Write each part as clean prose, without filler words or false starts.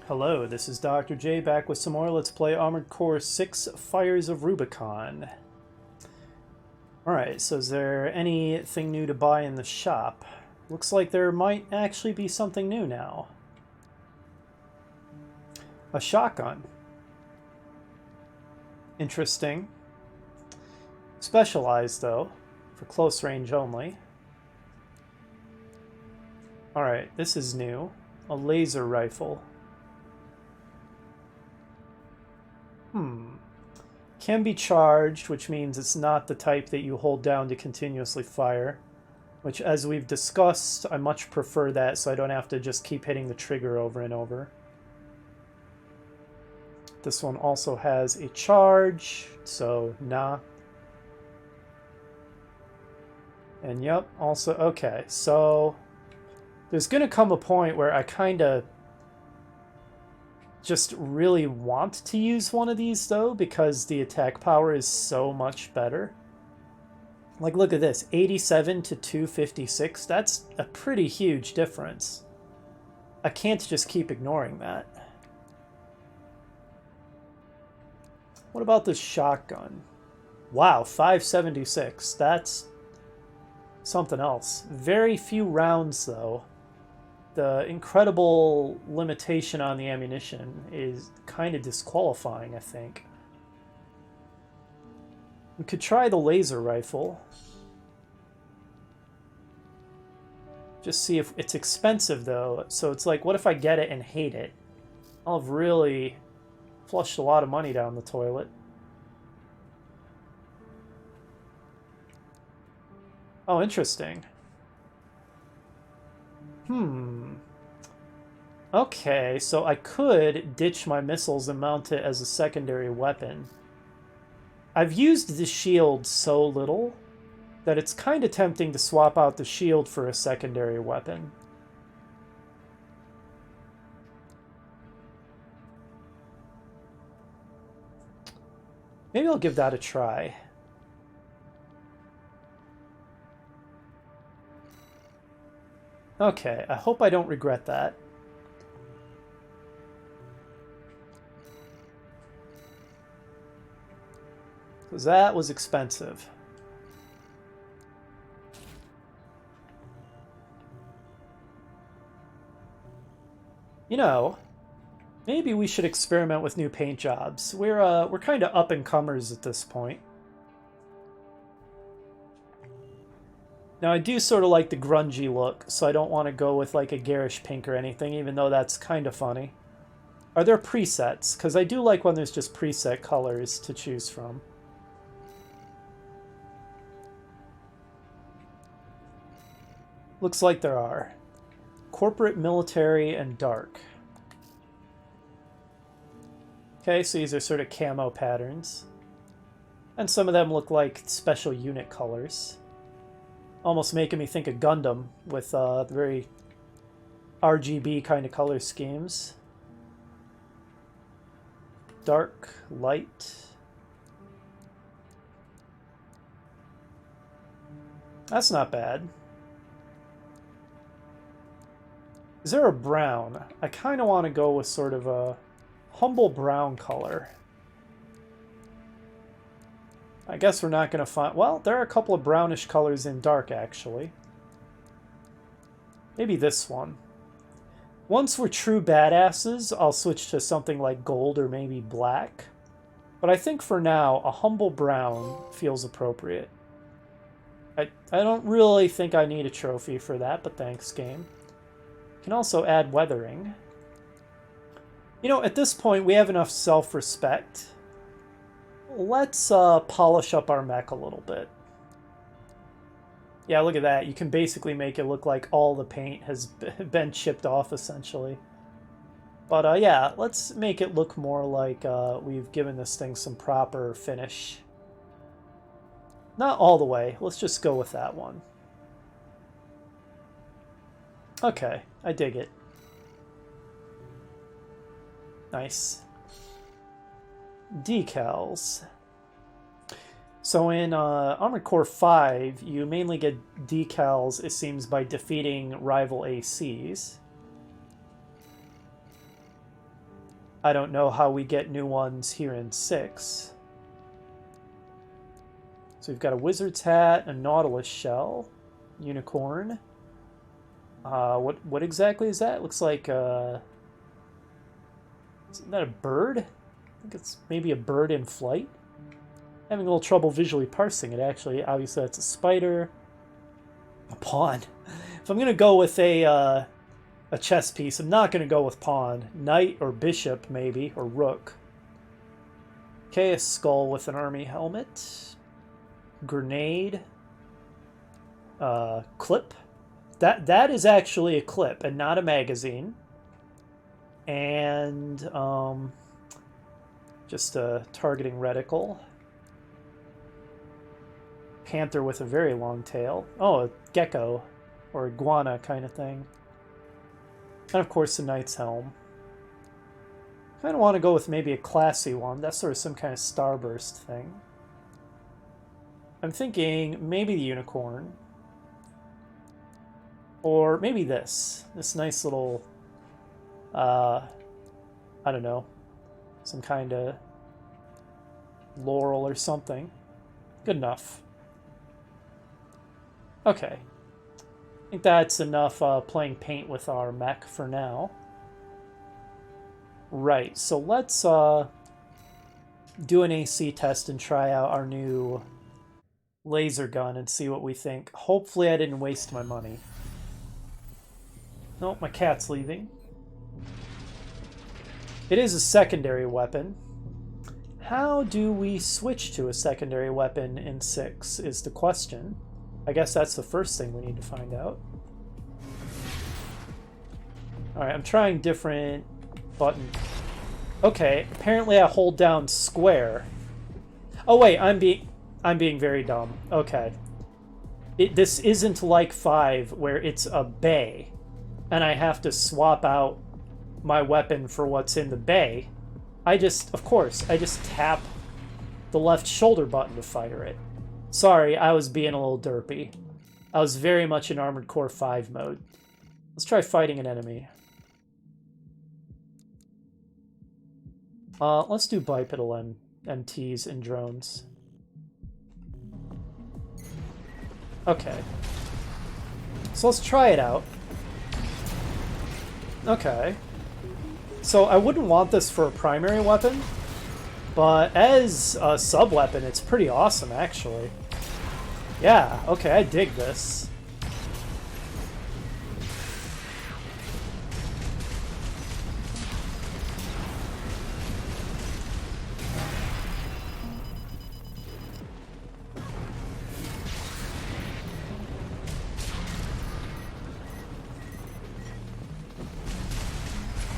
Hello, this is Dr. J back with some more Let's Play Armored Core 6 Fires of Rubicon. Alright, so is there anything new to buy in the shop? Looks like there might actually be something new now. A shotgun. Interesting. Specialized, though, for close range only. Alright, this is new. A laser rifle. Can be charged, which means it's not the type that you hold down to continuously fire. Which, as we've discussed, I much prefer that so I don't have to just keep hitting the trigger over and over. This one also has a charge, so nah. And yep, also, okay, so there's gonna come a point where I kinda just really want to use one of these though, because the attack power is so much better. Like, look at this, 87 to 256, that's a pretty huge difference. I can't just keep ignoring that. What about this shotgun? Wow, 576, that's something else. Very few rounds though. The incredible limitation on the ammunition is kind of disqualifying, I think. We could try the laser rifle. Just see if it's expensive, though. So it's like, what if I get it and hate it? I'll have really flushed a lot of money down the toilet. Oh, interesting. Okay, so I could ditch my missiles and mount it as a secondary weapon. I've used the shield so little that it's kind of tempting to swap out the shield for a secondary weapon. Maybe I'll give that a try. Okay, I hope I don't regret that. Because that was expensive. You know, maybe we should experiment with new paint jobs. We're kind of up-and-comers at this point. Now, I do sort of like the grungy look, so I don't want to go with like a garish pink or anything, even though that's kind of funny. Are there presets? Because I do like when there's just preset colors to choose from. Looks like there are. Corporate, military, and dark. Okay, so these are sort of camo patterns. And some of them look like special unit colors. Almost making me think of Gundam with the very RGB kind of color schemes. Dark, light. That's not bad. Is there a brown? I kind of want to go with sort of a humble brown color. I guess we're not going to find... Well, there are a couple of brownish colors in dark, actually. Maybe this one. Once we're true badasses, I'll switch to something like gold or maybe black. But I think for now, a humble brown feels appropriate. I don't really think I need a trophy for that, but thanks, game. Can also add weathering. You know, at this point, we have enough self-respect. Let's polish up our mech a little bit. Yeah, look at that. You can basically make it look like all the paint has been chipped off, essentially. But yeah, let's make it look more like we've given this thing some proper finish. Not all the way. Let's just go with that one. Okay, I dig it. Nice. Decals. So in Armored Core 5, you mainly get decals, it seems, by defeating rival ACs. I don't know how we get new ones here in 6. So we've got a wizard's hat, a nautilus shell, unicorn. What exactly is that? It looks like isn't that a bird? I think it's maybe a bird in flight. Having a little trouble visually parsing it, actually. Obviously, that's a spider. A pawn. If I'm going to go with a chess piece, I'm not going to go with pawn. Knight or bishop, maybe, or rook. Okay, a skull with an army helmet. Grenade. Clip. That is actually a clip and not a magazine. And just a targeting reticle. Panther with a very long tail. Oh, a gecko or iguana kind of thing. And of course the knight's helm. Kind of want to go with maybe a classy one. That's sort of some kind of starburst thing. I'm thinking maybe the unicorn. Or maybe this nice little, I don't know, some kind of laurel or something. Good enough. Okay. I think that's enough playing paint with our mech for now. Right, so let's do an AC test and try out our new laser gun and see what we think. Hopefully I didn't waste my money. Nope, my cat's leaving. It is a secondary weapon. How do we switch to a secondary weapon in 6 is the question. I guess that's the first thing we need to find out. Alright, I'm trying different buttons. Okay, apparently I hold down square. Oh wait, I'm being very dumb. Okay. This isn't like 5 where it's a bay and I have to swap out my weapon for what's in the bay. Of course, I just tap the left shoulder button to fire it. Sorry, I was being a little derpy. I was very much in Armored Core 5 mode. Let's try fighting an enemy. Let's do bipedal MTs and drones. Okay. So let's try it out. Okay. So I wouldn't want this for a primary weapon, but as a sub-weapon, it's pretty awesome, actually. Yeah, okay, I dig this.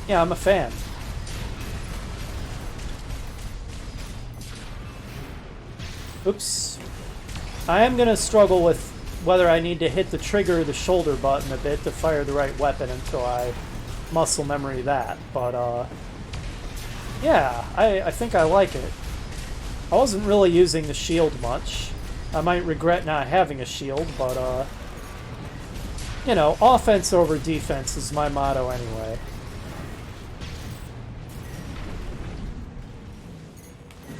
Yeah, I'm a fan. Oops. I am going to struggle with whether I need to hit the trigger or the shoulder button a bit to fire the right weapon until I muscle memory that. But, yeah, I think I like it. I wasn't really using the shield much. I might regret not having a shield, but, you know, offense over defense is my motto anyway.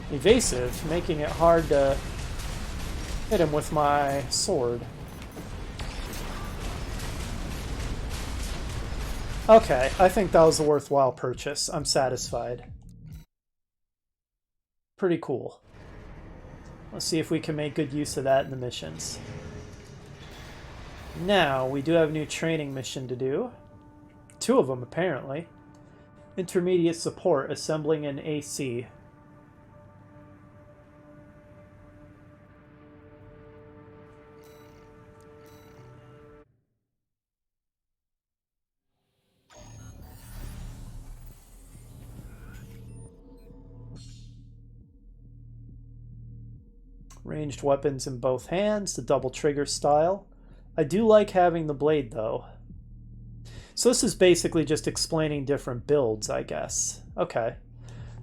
Evasive, making it hard to hit him with my sword. Okay, I think that was a worthwhile purchase. I'm satisfied. Pretty cool. Let's see if we can make good use of that in the missions. Now, we do have a new training mission to do. 2 of them, apparently. Intermediate support, assembling an AC. Ranged weapons in both hands, the double trigger style. I do like having the blade, though. So this is basically just explaining different builds, I guess. Okay.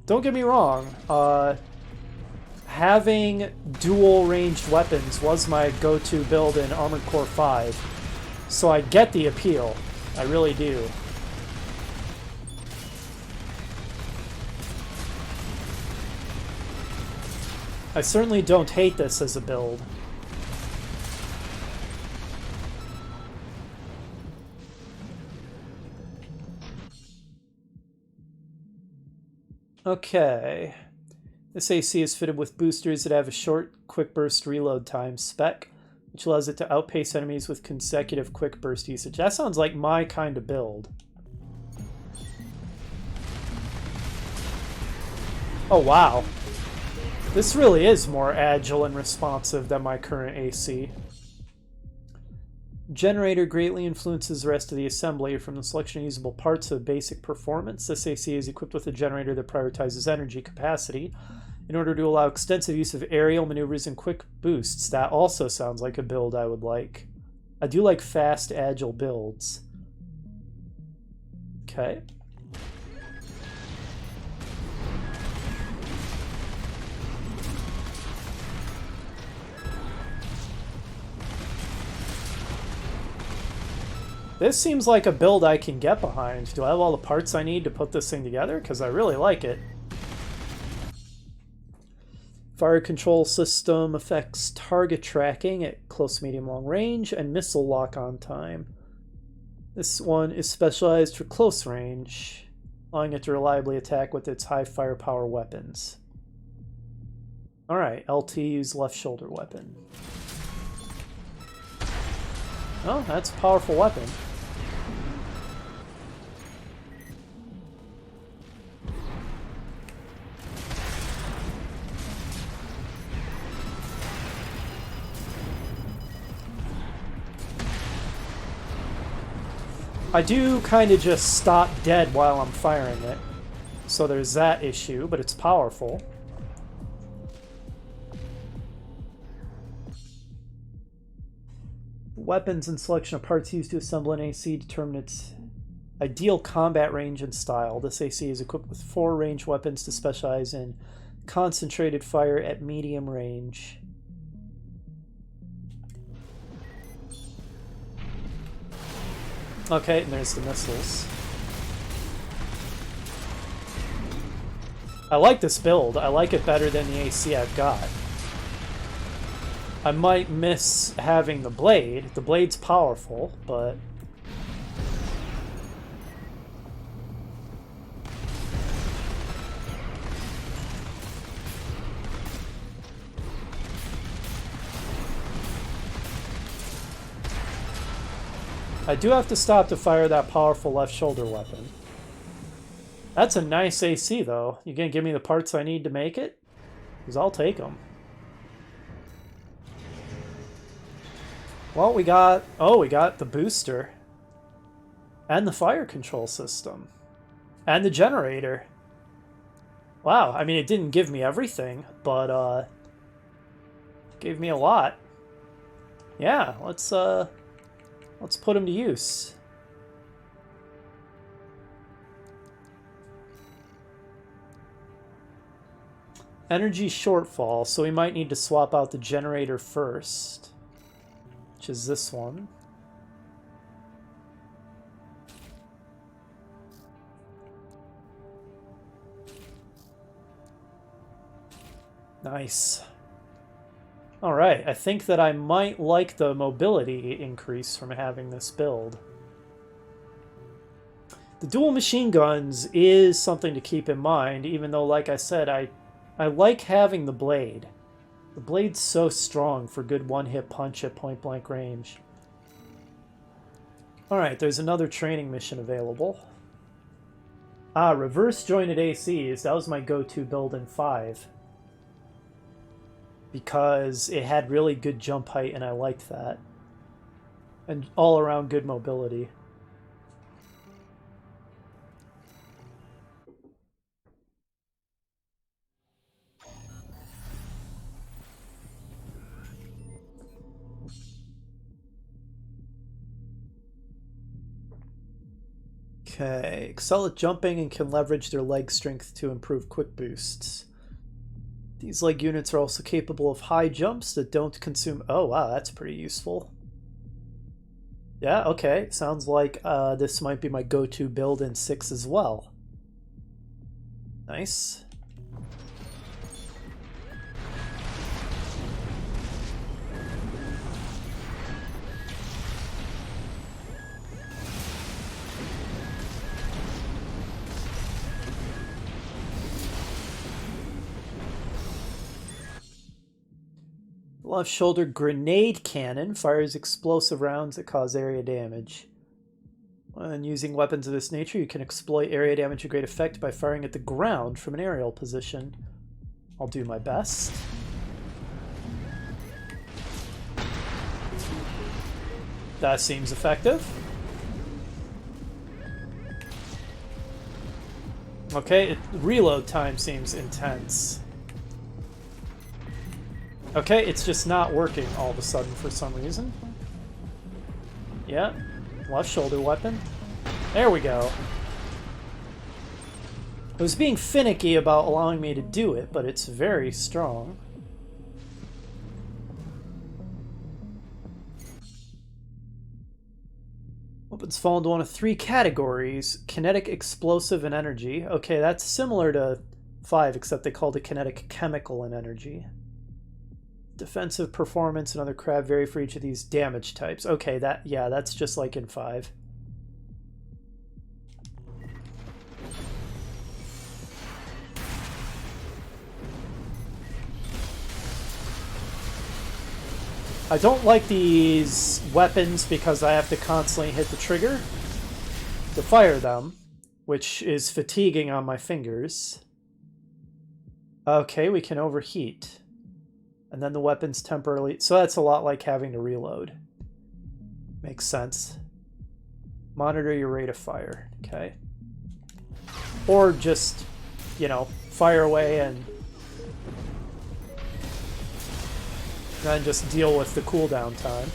Don't get me wrong. Having dual ranged weapons was my go-to build in Armored Core 5. So I get the appeal. I really do. I certainly don't hate this as a build. Okay. This AC is fitted with boosters that have a short, quick burst reload time spec, which allows it to outpace enemies with consecutive quick burst usage. That sounds like my kind of build. Oh, wow. This really is more agile and responsive than my current AC. Generator greatly influences the rest of the assembly. From the selection of usable parts of basic performance, this AC is equipped with a generator that prioritizes energy capacity in order to allow extensive use of aerial maneuvers and quick boosts. That also sounds like a build I would like. I do like fast, agile builds. Okay. This seems like a build I can get behind. Do I have all the parts I need to put this thing together? Because I really like it. Fire control system affects target tracking at close, medium, long range, and missile lock-on time. This one is specialized for close range, allowing it to reliably attack with its high firepower weapons. Alright, LT's left shoulder weapon. Oh, that's a powerful weapon. I do kind of just stop dead while I'm firing it, so there's that issue, but it's powerful. Weapons and selection of parts used to assemble an AC determine its ideal combat range and style. This AC is equipped with 4 ranged weapons to specialize in concentrated fire at medium range. Okay, and there's the missiles. I like this build. I like it better than the AC I've got. I might miss having the blade. The blade's powerful, but... I do have to stop to fire that powerful left shoulder weapon. That's a nice AC, though. You gonna give me the parts I need to make it? Because I'll take them. Well, we got... Oh, we got the booster. And the fire control system. And the generator. Wow, I mean, it didn't give me everything, but, gave me a lot. Yeah, let's put them to use. Energy shortfall, so we might need to swap out the generator first. Which is this one. Nice. Alright, I think that I might like the mobility increase from having this build. The dual machine guns is something to keep in mind, even though, like I said, I like having the blade. The blade's so strong for good one-hit punch at point-blank range. Alright, there's another training mission available. Ah, reverse-jointed ACs. That was my go-to build in 5. Because it had really good jump height, and I liked that. And all-around good mobility. Okay, excel at jumping and can leverage their leg strength to improve quick boosts. These leg units are also capable of high jumps that don't consume... Oh, wow, that's pretty useful. Yeah, okay. Sounds like this might be my go-to build in 6 as well. Nice. Left shoulder grenade cannon fires explosive rounds that cause area damage. When using weapons of this nature, you can exploit area damage to great effect by firing at the ground from an aerial position. I'll do my best. That seems effective. Okay, reload time seems intense. Okay, it's just not working all of a sudden for some reason. Yeah, left shoulder weapon. There we go. It was being finicky about allowing me to do it, but it's very strong. Weapons fall into one of three categories: kinetic, explosive, and energy. Okay, that's similar to 5, except they called it kinetic, chemical, and energy. Defensive, performance, and other crap vary for each of these damage types. Okay, that's just like in 5. I don't like these weapons because I have to constantly hit the trigger to fire them, which is fatiguing on my fingers. Okay, we can overheat. And then the weapons temporarily... So that's a lot like having to reload. Makes sense. Monitor your rate of fire. Okay. Or just, you know, fire away and then just deal with the cooldown time.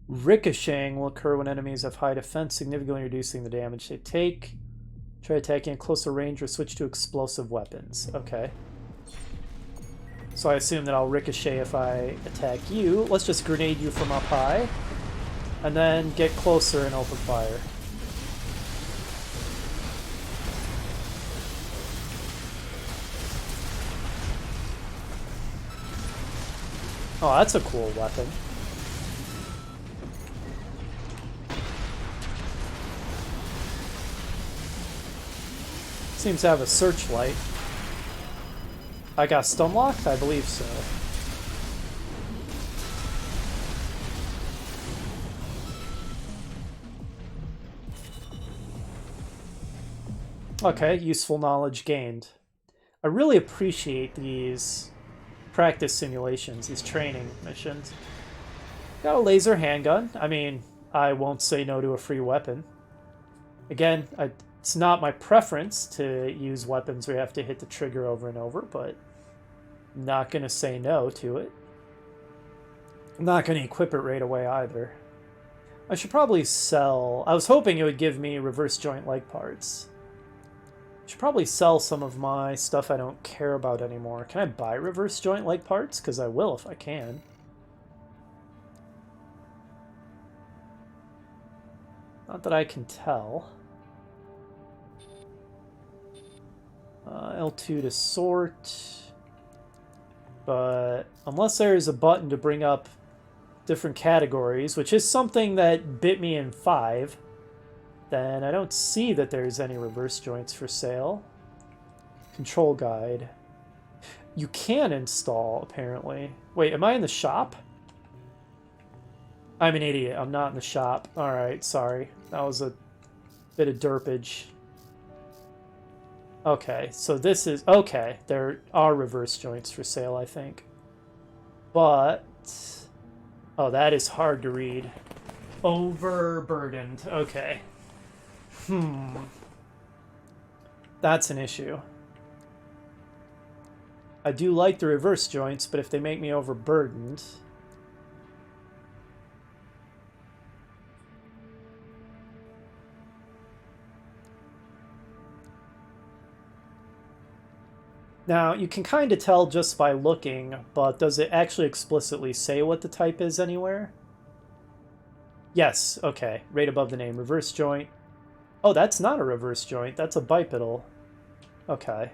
Ricocheting will occur when enemies have high defense, significantly reducing the damage they take. Try attacking at closer range or switch to explosive weapons. Okay. So I assume that I'll ricochet if I attack you. Let's just grenade you from up high. And then get closer and open fire. Oh, that's a cool weapon. Seems to have a searchlight. I got stun locked? I believe so. Okay, useful knowledge gained. I really appreciate these practice simulations, these training missions. Got a laser handgun. I mean, I won't say no to a free weapon. Again, it's not my preference to use weapons where you have to hit the trigger over and over, but I'm not going to say no to it. I'm not going to equip it right away either. I should probably sell... I was hoping it would give me reverse joint leg parts. I should probably sell some of my stuff I don't care about anymore. Can I buy reverse joint leg parts? Because I will if I can. Not that I can tell. L2 to sort. But unless there's a button to bring up different categories, which is something that bit me in 5, then I don't see that there's any reverse joints for sale. Control guide. You can install, apparently. Wait, am I in the shop? I'm an idiot. I'm not in the shop. Alright, sorry. That was a bit of derpage. Okay, so this is... Okay, there are reverse joints for sale, I think. But... Oh, that is hard to read. Overburdened. Okay. That's an issue. I do like the reverse joints, but if they make me overburdened... Now, you can kind of tell just by looking, but does it actually explicitly say what the type is anywhere? Yes, okay. Right above the name. Reverse joint. Oh, that's not a reverse joint. That's a bipedal. Okay.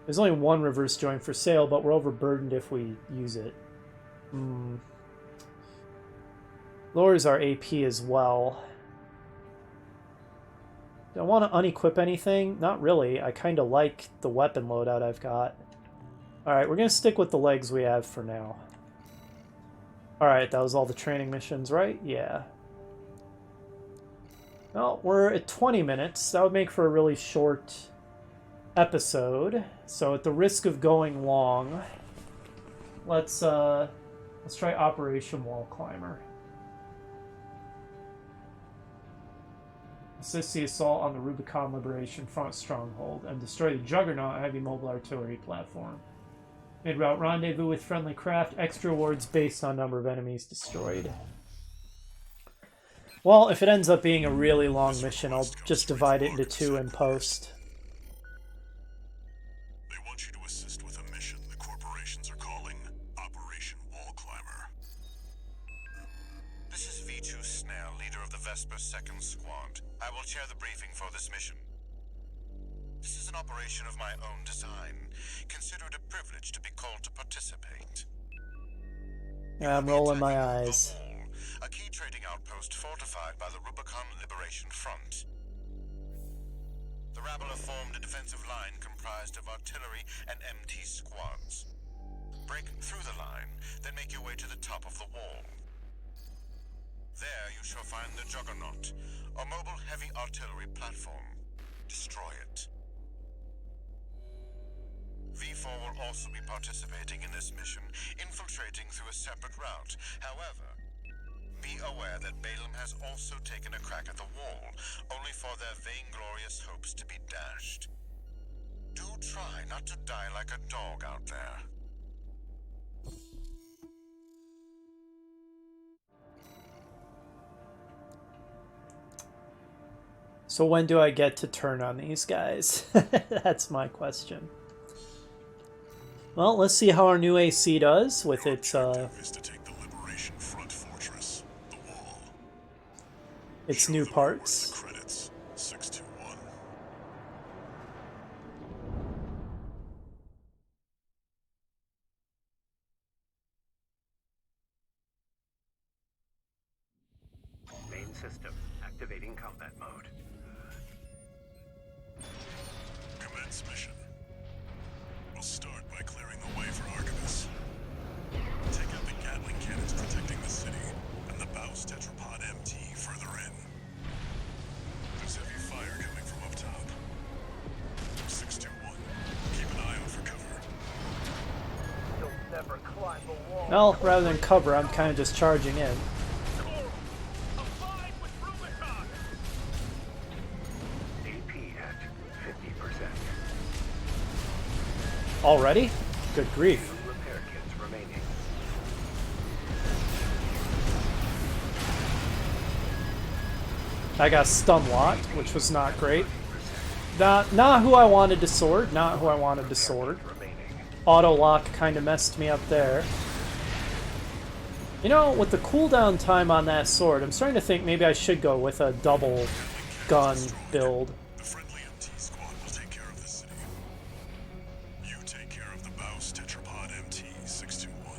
There's only one reverse joint for sale, but we're overburdened if we use it. Lowers our AP as well. Do I want to unequip anything? Not really. I kind of like the weapon loadout I've got. Alright, we're going to stick with the legs we have for now. Alright, that was all the training missions, right? Yeah. Well, we're at 20 minutes. That would make for a really short episode. So at the risk of going long, let's try Operation Wall Climber. Assist the assault on the Rubicon Liberation Front stronghold and destroy the Juggernaut heavy mobile artillery platform. Mid-route rendezvous with friendly craft. Extra awards based on number of enemies destroyed. Well, if it ends up being a really long mission, I'll just divide it into two in post. They want you to assist with a mission the corporations are calling Operation Wall Climber. This is V2 Snell, leader of the Vesper 2nd Squad. I will chair the briefing for this mission. This is an operation of my own design. Consider it a privilege to be called to participate. Yeah, I'm rolling my eyes. A key trading outpost fortified by the Rubicon Liberation Front. The rabble have formed a defensive line comprised of artillery and MT squads. Break through the line, then make your way to the top of the wall. There you shall find the Juggernaut, a mobile heavy artillery platform. Destroy it. V4 will also be participating in this mission, infiltrating through a separate route. However, be aware that Balaam has also taken a crack at the wall, only for their vainglorious hopes to be dashed. Do try not to die like a dog out there. So when do I get to turn on these guys? That's my question. Well, let's see how our new AC does with its new parts. Credits 621. Main system activating combat mode. Commence mission. We'll start by clearing the way for Archivus. Take out the Gatling cannons protecting the city, and the Baus Tetrapod MT further in. There's heavy fire coming from up top. 621. Keep an eye out for cover. You'll never climb the wall. Well, rather than cover, I'm kind of just charging in. Abide with Rubicon. AP at 50%. Already? Good grief. Repair kits remaining. I got stun locked, which was not great. Not who I wanted to sword. Not who I wanted to sword. Auto lock kind of messed me up there. You know, with the cooldown time on that sword, I'm starting to think maybe I should go with a double gun build. The friendly MT squad will take care of the city. You take care of the Baus Tetrapod MT 621.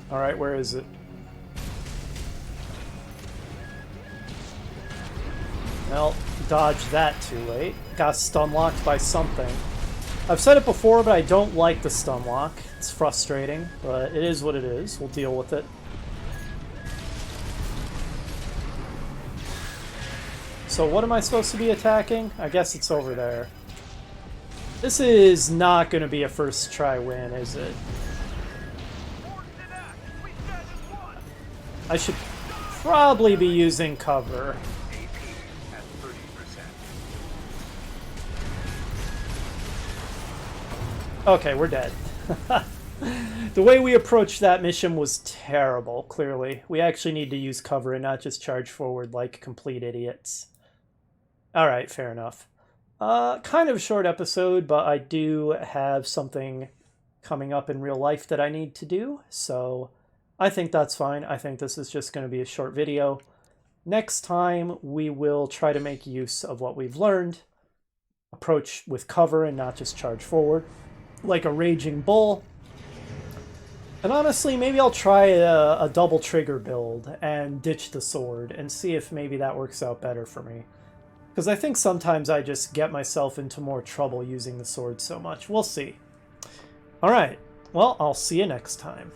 Alright, where is it? Well, dodged that too late. Got stun locked by something. I've said it before, but I don't like the stun lock. It's frustrating, but it is what it is. We'll deal with it. So what am I supposed to be attacking? I guess it's over there. This is not going to be a first try win, is it? I should probably be using cover. Okay, we're dead. The way we approached that mission was terrible, clearly. We actually need to use cover and not just charge forward like complete idiots. Alright, fair enough. Kind of a short episode, but I do have something coming up in real life that I need to do, so I think that's fine. I think this is just going to be a short video. Next time, we will try to make use of what we've learned. Approach with cover and not just charge forward, like a raging bull. And honestly, maybe I'll try a double trigger build and ditch the sword and see if maybe that works out better for me. Because I think sometimes I just get myself into more trouble using the sword so much. We'll see. Alright, well, I'll see you next time.